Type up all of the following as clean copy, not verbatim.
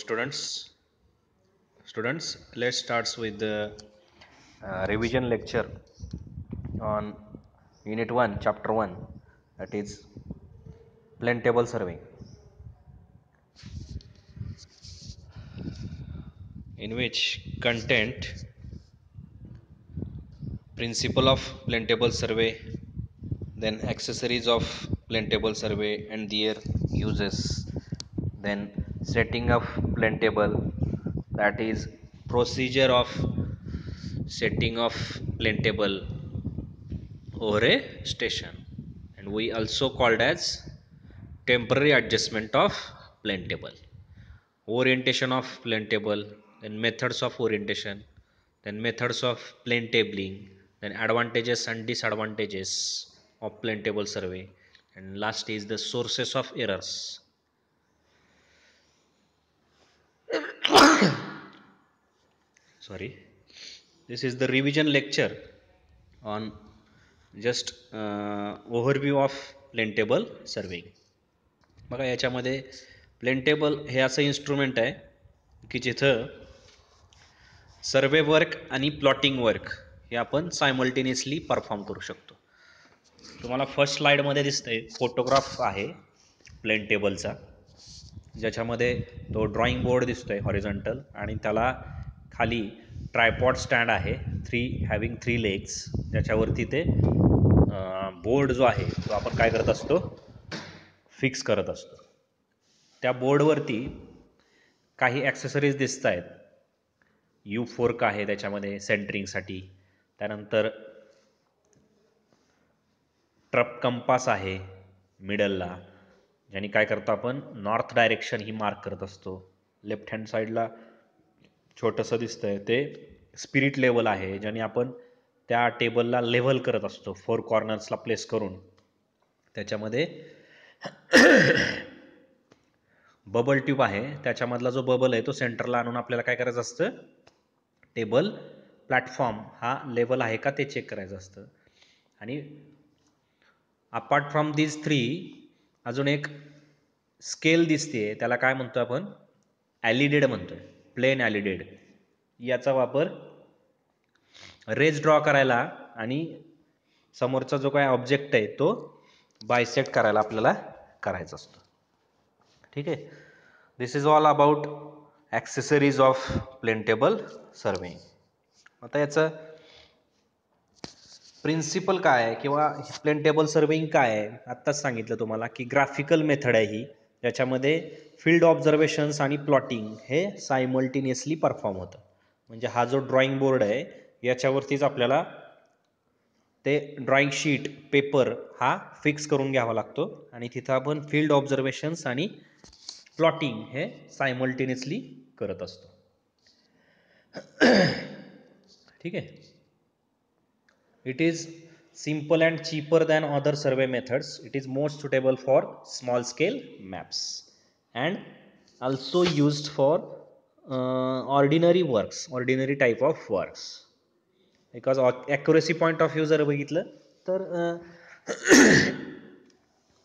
Students, let's start with the revision lecture on unit 1 chapter 1, that is plane table surveying, in which content principle of plane table survey, then accessories of plane table survey and their uses, then setting of plane table, that is procedure of setting of plane table over a station, and we also called as temporary adjustment of plane table, orientation of plane table, then methods of orientation, then methods of plane tabling, then advantages and disadvantages of plane table survey, and last is the sources of errors. Sorry, this is the revision lecture on just overview of plane table surveying. बघा, याच्यामध्ये plain table हे असं instrument आहे की जिथं सर्वे work आणि plotting work हे आपण सायमल्टेनियसली परफॉर्म करू शकतो. तुम्हाला फर्स्ट स्लाइडमध्ये दिसतंय फोटोग्राफ आहे प्लेन टेबलचा, ज्याच्यामध्ये तो ड्रॉइंग बोर्ड दिसतोय हॉरिझॉन्टल, आणि त्याला खाली ट्रायपॉड स्टँड आहे, हॅव्हिंग 3 लेग्स, ज्याच्यावरती ते बोर्ड जो आहे तो आपण काय करत असतो, फिक्स करत असतो. त्या बोर्डवरती काही ॲक्सेसरीज दिसत आहेत. यू फोर्क आहे त्याच्यामध्ये सेंटरिंगसाठी, त्यानंतर ट्रप कंपास आहे मिडलला, ज्याने काय करतो आपण नॉर्थ डायरेक्शन ही मार्क करत असतो. लेफ्ट हँड साईडला छोटंसं दिसतंय ते स्पिरिट लेवल आहे, ज्याने आपण त्या टेबलला लेव्हल करत असतो 4 कॉर्नर्सला प्लेस करून. त्याच्यामध्ये बबल ट्यूब आहे, त्याच्यामधला जो बबल आहे तो सेंटरला आणून आपल्याला काय करायचं असतं, टेबल प्लॅटफॉर्म हा लेवल आहे का ते चेक करायचं असतं. आणि अपार्ट फ्रॉम दीज 3 अजून एक स्केल दिसते, त्याला काय म्हणतो आपण, ॲलिडेड म्हणतोय, प्लेन ॲलिडेड. याचा वापर रेज ड्रॉ करायला आणि समोरचा जो काय ऑब्जेक्ट आहे तो बायसेक्ट करायला आपल्याला करायचा असतो. ठीक आहे. This is all about accessories of plane table surveying. आता याचं प्रिन्सिपल काय आहे किंवा प्लेन टेबल सर्वेइंग काय आहे, आत्ताच सांगितलं तुम्हाला की ग्राफिकल मेथड आहे ही, ज्याच्यामध्ये फील्ड ऑब्झर्वेशन्स आणि प्लॉटिंग हे सायमल्टेनियसली परफॉर्म होतं. म्हणजे हा जो ड्रॉइंग बोर्ड आहे याच्यावरतीच आपल्याला ते ड्रॉइंग शीट पेपर हा फिक्स करून घ्यावा लागतो, आणि तिथं आपण फील्ड ऑब्झर्वेशन्स आणि प्लॉटिंग हे सायमल्टेनियसली करत असतो. ठीक आहे. It is simple and cheaper than other survey methods. It is most suitable for small scale maps and also used for ordinary type of works, because accuracy point of view जर बघितलं तर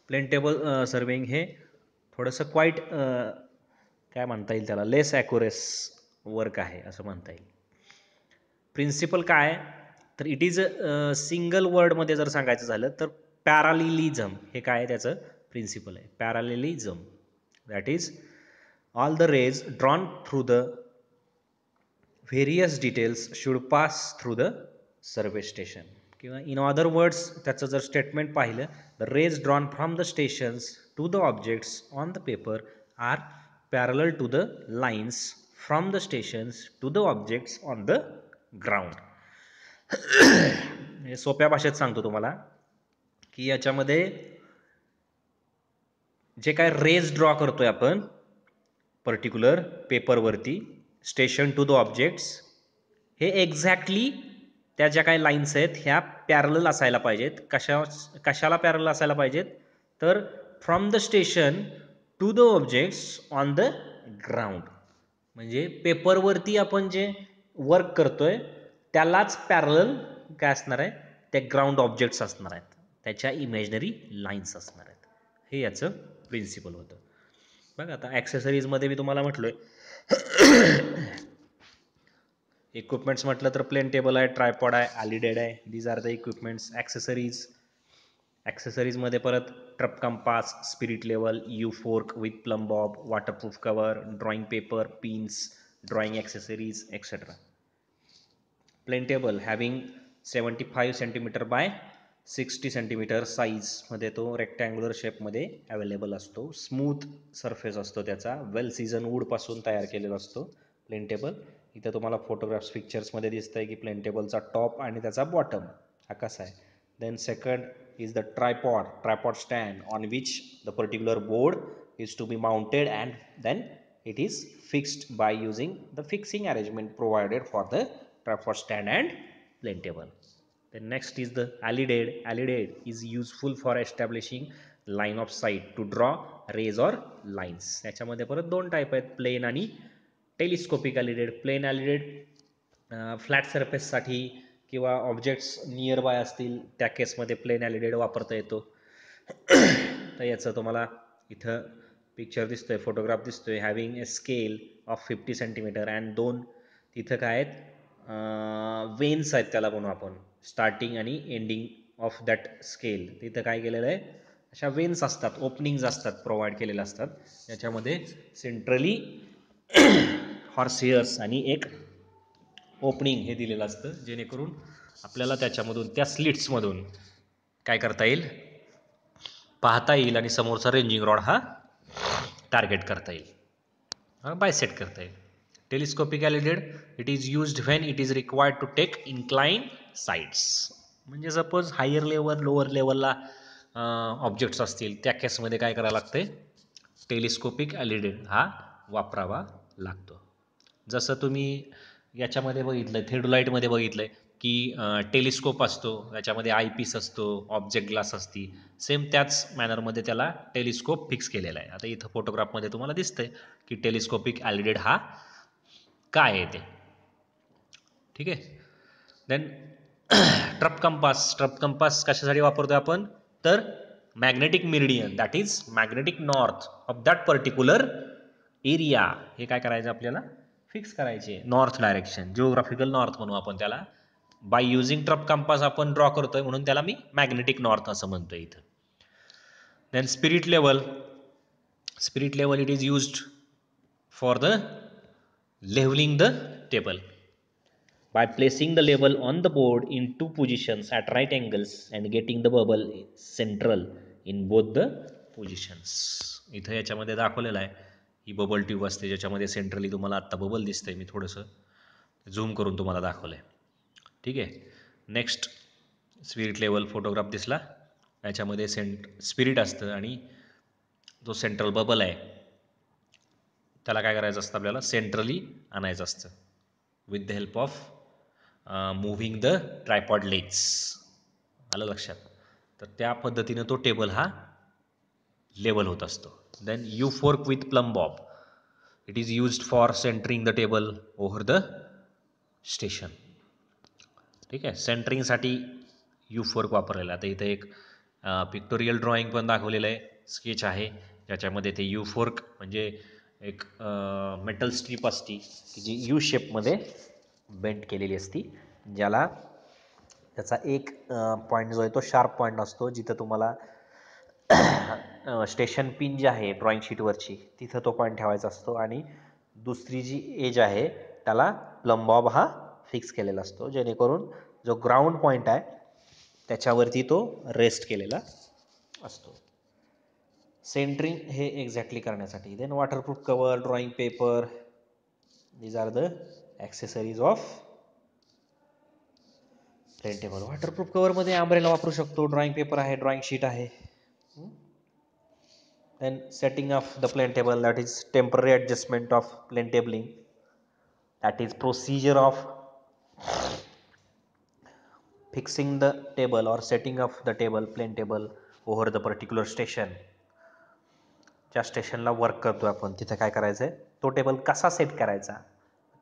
plain table surveying हे थोडंसं quiet काय म्हणता येईल त्याला, लेस ॲक्युरेस work आहे असं म्हणता येईल. प्रिन्सिपल काय, तर इट इज सिंगल वर्डमध्ये जर सांगायचं झालं तर पॅरालिलिझम हे काय त्याचं प्रिन्सिपल आहे. Parallelism, that is all the rays drawn through the various details should pass through the survey station. किंवा इन अदर वर्ड्स त्याचं जर स्टेटमेंट पाहिलं, the rays drawn from the stations to the objects on the paper are parallel to the lines from the stations to the objects on the ground. सोप्या भाषेत सांगतो तुम्हाला की याच्यामध्ये जे काय रेज ड्रॉ करतोय आपण पर्टिक्युलर पेपरवरती स्टेशन टू द ऑब्जेक्ट्स, हे एक्झॅक्टली त्या ज्या काही लाईन्स आहेत ह्या पॅरलल असायला पाहिजेत. कशाला पॅरलल असायला पाहिजेत, तर from the station to the objects on the ground. म्हणजे पेपरवरती आपण जे वर्क करतोय त्यालाच पॅरलल काय असणार आहे, त्या ग्राउंड ऑब्जेक्ट्स असणार आहेत, त्याच्या इमॅजिनरी लाईन्स असणार आहेत. हे याचं प्रिन्सिपल होतं. बघा, आता ॲक्सेसरीजमध्ये मी तुम्हाला म्हटलोय इक्विपमेंट्स म्हटलं तर प्लेन टेबल आहे, ट्रायपॉड आहे, अलिडेड आहे. These are the equipments. ॲक्सेसरीजमध्ये परत trough compass, spirit level, U fork with plumb bob, waterproof cover, drawing paper, pins, drawing accessories etcetera. Plane table having 75 centimetre by 60 centimetre साईजमध्ये तो rectangular शेपमध्ये available असतो. Smooth surface असतो त्याचा, वेल season वूडपासून तयार केलेला असतो प्लेन टेबल. इथं तुम्हाला फोटोग्राफ्स पिक्चर्समध्ये दिसतंय की प्लेन टेबलचा टॉप आणि त्याचा बॉटम हा कसा आहे. Then second is the tripod stand on which the particular board is to be mounted and then it is fixed by using the fixing arrangement provided for the tripod stand and plane table. Then next is the alidade. Alidade is useful for establishing line of sight to draw rays or lines. याच्यामध्ये परत दोन type आहेत, plain आणि telescopic अलिडेड. Plain अलिडेड flat सरफेससाठी किंवा objects near by असतील त्या केसमध्ये plain अलिडेड वापरता येतो. तर याचं तुम्हाला इथं पिक्चर दिसतोय, फोटोग्राफ दिसतोय, having a scale of 50 centimetre and दोन तिथं काय आहेत वेन्स आहेत त्याला म्हणू आपण, स्टार्टिंग आणि एंडिंग ऑफ दॅट स्केल. तिथं काय केलेलं आहे, अशा वेन्स असतात, ओपनिंग्ज असतात, प्रोव्हाइड केलेल्या असतात. याच्यामध्ये सेंट्रली हॉर्स हेअर्स आणि एक ओपनिंग हे दिलेलं असतं, जेणेकरून आपल्याला त्याच्यामधून त्या स्लिट्समधून काय करता येईल, पाहता येईल आणि समोरचा रेंजिंग रॉड हा टार्गेट करता येईल, बायसेट करता येईल. Telescopic alidade it is used when it is required to take incline sights. म्हणजे सपोज हायर लेवल लोअर लेवलला ऑब्जेक्ट्स असतील त्या केसमध्ये काय करायला लागते, टेलिस्कोपिक अलिडेड हा वापरावा लागतो. जसं तुम्ही याच्यामध्ये बघितलं, थेडोलाईटमध्ये बघितलं की टेलिस्कोप असतो, याच्यामध्ये आयपीस असतो, ऑब्जेक्ट ग्लास असती, सेम त्याच मॅनरमध्ये त्याला टेलिस्कोप फिक्स केलेला आहे. आता इथं फोटोग्राफमध्ये तुम्हाला दिसतंय की टेलिस्कोपिक अलिडेड हा काय आहे ते. ठीक आहे. देन ट्रप कंपास कशासाठी वापरतोय आपण, तर magnetic meridian that is magnetic north of that particular area हे काय करायचं आपल्याला फिक्स करायचे, नॉर्थ डायरेक्शन, जिओग्राफिकल नॉर्थ म्हणू आपण त्याला. बाय युझिंग ट्रप कंपास आपण ड्रॉ करतोय म्हणून त्याला मी मॅग्नेटिक नॉर्थ असं म्हणतोय इथं. Then spirit level it is used for the leveling the table by placing the level on the board in two positions at right angles and getting the bubble central in both the positions. इथं याच्यामध्ये दाखवलेलं आहे, ही bubble tube असते ज्याच्यामध्ये centrally तुम्हाला आत्ता bubble दिसतंय, मी थोडंसं झूम करून तुम्हाला दाखवलं आहे. ठीक आहे. नेक्स्ट स्पिरिट लेवल फोटोग्राफ दिसला, याच्यामध्ये स्पिरिट असतं आणि जो सेंट्रल बबल आहे त्याला काय करायचं असतं, आपल्याला सेंट्रली आणायचं असतं with the help of moving the tripod legs. आलं लक्षात. तर त्या पद्धतीनं तो टेबल हा लेवल होत असतो. Then you fork with plumb bob it is used for centering the table over the station. ठीक आहे. सेंटरिंगसाठी यू फोर्क वापरलेला. आता इथं एक पिक्टोरियल ड्रॉइंग पण दाखवलेलं आहे, स्केच आहे ज्याच्यामध्ये ते यू फोर्क म्हणजे एक मेटल स्ट्रीप असती की जी यू शेपमध्ये बेंड केलेली असती, ज्याला त्याचा एक पॉईंट जो आहे तो शार्प पॉईंट असतो, जिथं तुम्हाला स्टेशन पिन जी आहे ड्रॉइंग शीटवरची तिथं तो पॉईंट ठेवायचा असतो आणि दुसरी जी एज आहे त्याला प्लम बॉब हा फिक्स केलेला असतो, जेणेकरून जो ग्राउंड पॉईंट आहे त्याच्यावरती तो रेस्ट केलेला असतो. सेंटरिंग हे एक्झॅक्टली करण्यासाठी. Then waterproof cover, drawing paper, these are the accessories of plane table. Waterproof कवरमध्ये अम्ब्रेला वापरू शकतो, ड्रॉइंग पेपर आहे, ड्रॉइंग शीट आहे. Then setting of the plane table that is temporary adjustment of plane tabling, that is procedure of fixing the table or setting of the table plane table over the particular station. ज्या स्टेशनला work करतोय आपण तिथे काय करायचं आहे, तो table कसा सेट करायचा,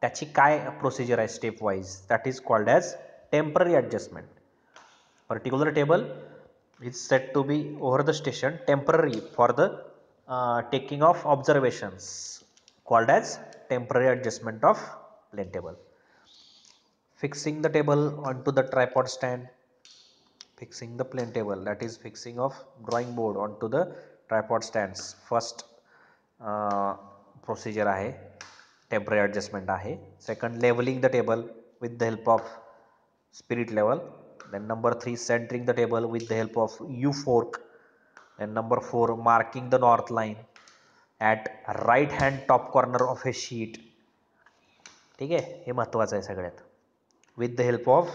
त्याची काय प्रोसिजर आहे step wise, that is called as temporary adjustment. Particular table is set to be over the station temporary for the taking of observations called as temporary adjustment of plane table. Fixing the table onto the tripod stand. Fixing the plane table, that is fixing of drawing board onto the tripod stands. First procedure आहे, temporary adjustment आहे. Second, leveling the table with the help of spirit level. Then number 3, centering the table with the help of U fork. And number 4, marking the north line at right hand top corner of a sheet. ठीक आहे, हे महत्त्वाचं आहे सगळ्यात. With the help of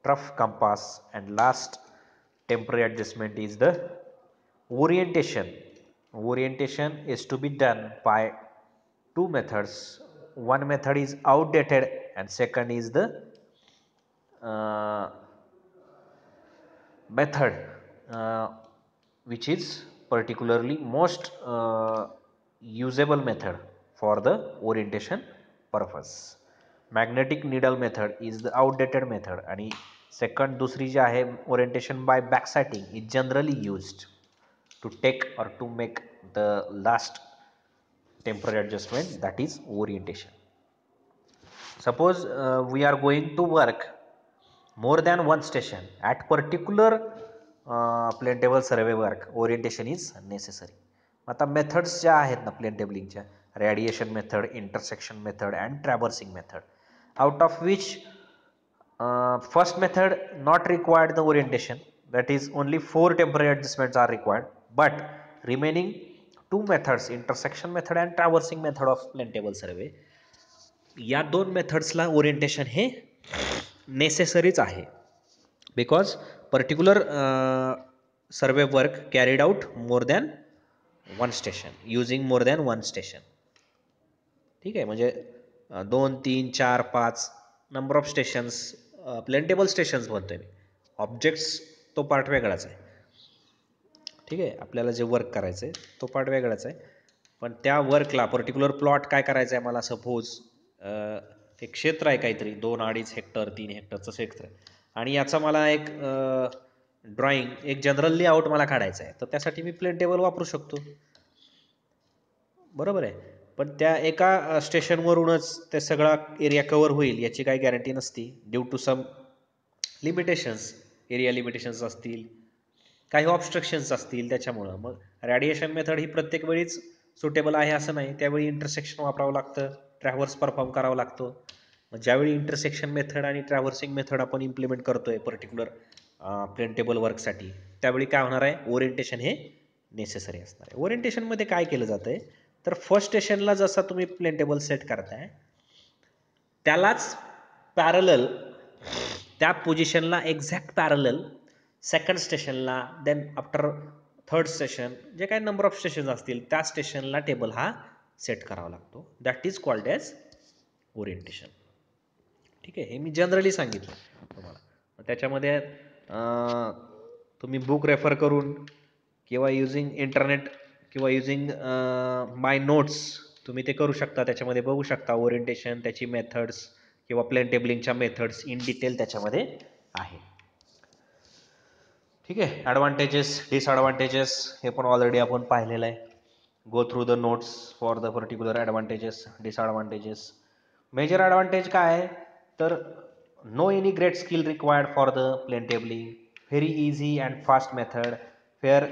trough compass. And last temporary adjustment is the orientation. Orientation is to be done by two methods. One method is outdated and second is the method which is particularly most usable method for the orientation purpose. Magnetic needle method is the outdated method आणि second दुसरी जी आहे orientation by backsighting is generally used to take or to make the last temporary adjustment, that is orientation. Suppose we are going to work more than one station at particular plane table survey work, orientation is necessary. आता methods ज्या आहेत ना plane टेबलिंगच्या, radiation method, intersection method and traversing method, out of which first method not required the orientation, that is only 4 temporary adjustments are required, but remaining 2 methods, intersection method and traversing method of plane table survey, या दोन मेथड्सला orientation हे नेसेसरीच आहे. Because particular survey work carried out more than one station, using more than one station. ठीक आहे, म्हणजे 2, 3, 4, 5 number of stations, plane table stations म्हणतोय मी. ऑब्जेक्ट्स तो पार्ट वेगळाच आहे. ठीक आहे, आपल्याला जे वर्क करायचं आहे तो पार्ट वेगळाच आहे, पण त्या वर्कला पर्टिक्युलर प्लॉट काय करायचं आहे मला, सपोज एक क्षेत्र आहे काहीतरी 2-2.5 हेक्टर 3 हेक्टरचं क्षेत्र आहे आणि याचा मला एक ड्रॉइंग, एक जनरल लेआउट मला काढायचं आहे, तर त्यासाठी मी प्लेन टेबल वापरू शकतो. बरोबर आहे, पण त्या एका स्टेशनवरूनच ते सगळा एरिया कव्हर होईल याची काही गॅरंटी नसती. Due to some limitations, area limitations असतील, काही ऑब्स्ट्रक्शन्स असतील, त्याच्यामुळं मग रेडिएशन मेथड ही प्रत्येक वेळीच सुटेबल आहे असं नाही. त्यावेळी इंटरसेक्शन वापरावं लागतं, ट्रॅव्हर्स परफॉर्म करावं लागतो. मग ज्यावेळी इंटरसेक्शन मेथड आणि ट्रॅव्हर्सिंग मेथड आपण इम्प्लिमेंट करतोय पर्टिक्युलर प्लेन टेबल वर्कसाठी, त्यावेळी काय होणार आहे, ओरिएंटेशन हे नेसेसरी असणार आहे. ओरिएंटेशनमध्ये काय केलं जातं आहे, तर फर्स्ट स्टेशनला जसा तुम्ही प्लेन टेबल सेट करताय त्यालाच पॅरलल, त्या पोझिशनला एक्झॅक्ट पॅरलल सेकंड स्टेशनला, देन आफ्टर थर्ड स्टेशन, जे काही नंबर ऑफ स्टेशन असतील त्या स्टेशनला टेबल हा सेट करावा लागतो. That is called as orientation. ठीक आहे, हे मी जनरली सांगितलं तुम्हाला. त्याच्यामध्ये तुम्ही बुक रेफर करून किंवा युजिंग इंटरनेट किंवा युजिंग माय नोट्स तुम्ही ते करू शकता. त्याच्यामध्ये बघू शकता ओरिएंटेशन, त्याची मेथड्स किंवा प्लेन टेबलिंगच्या मेथड्स इन डिटेल त्याच्यामध्ये आहे. ठीक आहे, ॲडव्हान्टेजेस, डिसॲडव्हान्टेजेस हे पण ऑलरेडी आपण पाहिलेलं आहे. Go through the notes for the particular advantages, disadvantages. Major advantage काय आहे, तर no any great skill required for the plane tabling, very easy and fast method, fair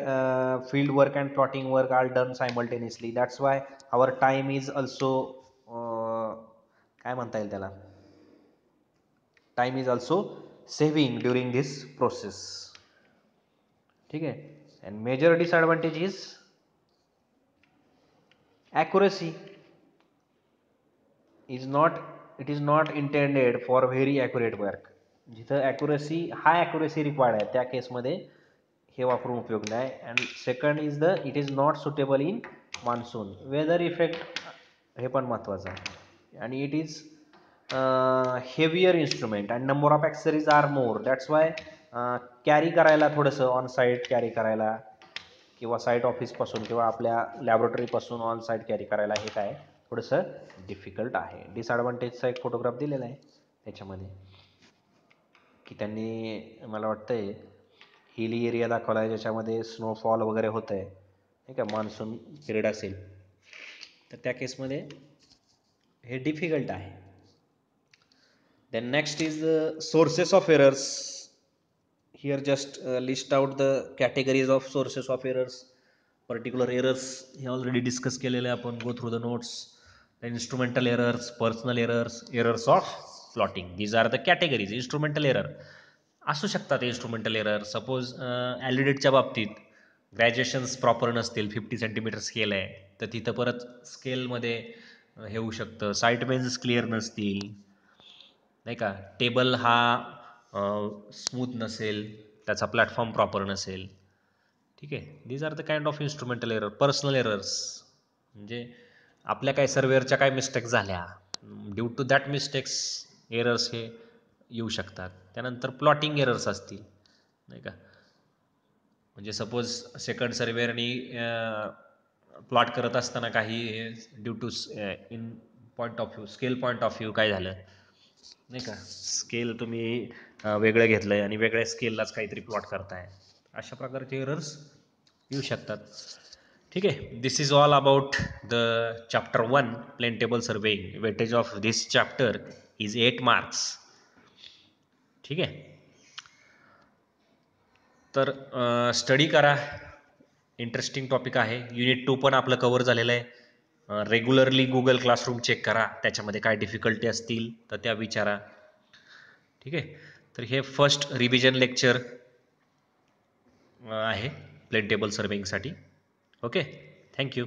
field work and plotting work are done simultaneously. That's why our time is also, काय म्हणता येईल त्याला, time is also saving during this process. ठीक आहे, and major disadvantage is accuracy is not, it is not intended for very accurate work. जिथं accuracy, high accuracy required आहे त्या केसमध्ये हे वापरून उपयोग नाही. And second is the, it is not suitable in monsoon, weather effect हे पण महत्त्वाचं आहे. आणि it is heavier instrument and number of accessories are more. That's why carry करायला थोडंसं ऑन साईट कॅरी करायला किंवा साईट ऑफिसपासून किंवा आपल्या लॅबोरेटरीपासून ऑन साईट कॅरी करायला हे काय थोडंसं डिफिकल्ट आहे. डिसॲडव्हान्टेजचा एक फोटोग्राफ दिलेला आहे त्याच्यामध्ये, की त्यांनी मला वाटतंय हिली एरिया दाखवला आहे ज्याच्यामध्ये स्नोफॉल वगैरे होतं आहे, ठीक आहे, मान्सून पिरियड असेल तर त्या केसमध्ये हे डिफिकल्ट आहे. Then next is sources of errors. Here just list out the categories of sources of errors. Particular errors हे already discuss केलेले आपण. Go through the notes. Then instrumental errors, personal errors, errors of plotting. These are the categories. Instrumental error असू शकतात. instrumental error suppose ॲलिडेटच्या बाबतीत ग्रॅज्युएशन्स proper नसतील, 50 centimetre scale आहे तर तिथं परत स्केलमध्ये हे होऊ शकतं. साईट मेन्स क्लिअर नसतील नाही का, टेबल हा स्मूथ नसेल, त्याचा प्लॅटफॉर्म प्रॉपर नसेल. ठीक आहे. These are the kind of instrumental error. Personal errors म्हणजे आपल्या काय सर्वेअरच्या काय मिस्टेक्स झाल्या, due to that mistakes errors हे येऊ शकतात. त्यानंतर प्लॉटिंग एरर्स असतील नाही का, म्हणजे सपोज सेकंड सर्वेअरनी प्लॉट करत असताना काही due to in point of view, scale point of view काय झालं नाही का, स्केल तुम्ही वेगळं घेतलं आहे आणि वेगळ्या स्केललाच काहीतरी प्लॉट करताय, अशा प्रकारचे एरर्स येऊ शकतात. ठीक आहे. This is all about the chapter 1 plane table surveying. Weightage of this chapter is 8 marks. ठीक आहे. तर स्टडी करा, इंटरेस्टिंग टॉपिक आहे. युनिट 2 पण आपलं कवर झालेलं आहे. रेग्युलरली गुगल क्लासरूम चेक करा, त्याच्यामध्ये काय डिफिकल्टी असतील तर त्या विचारा. ठीक आहे. तर हे फर्स्ट रिव्हिजन लेक्चर आहे प्लेन टेबल सर्वेइंगसाठी. Okay, thank you.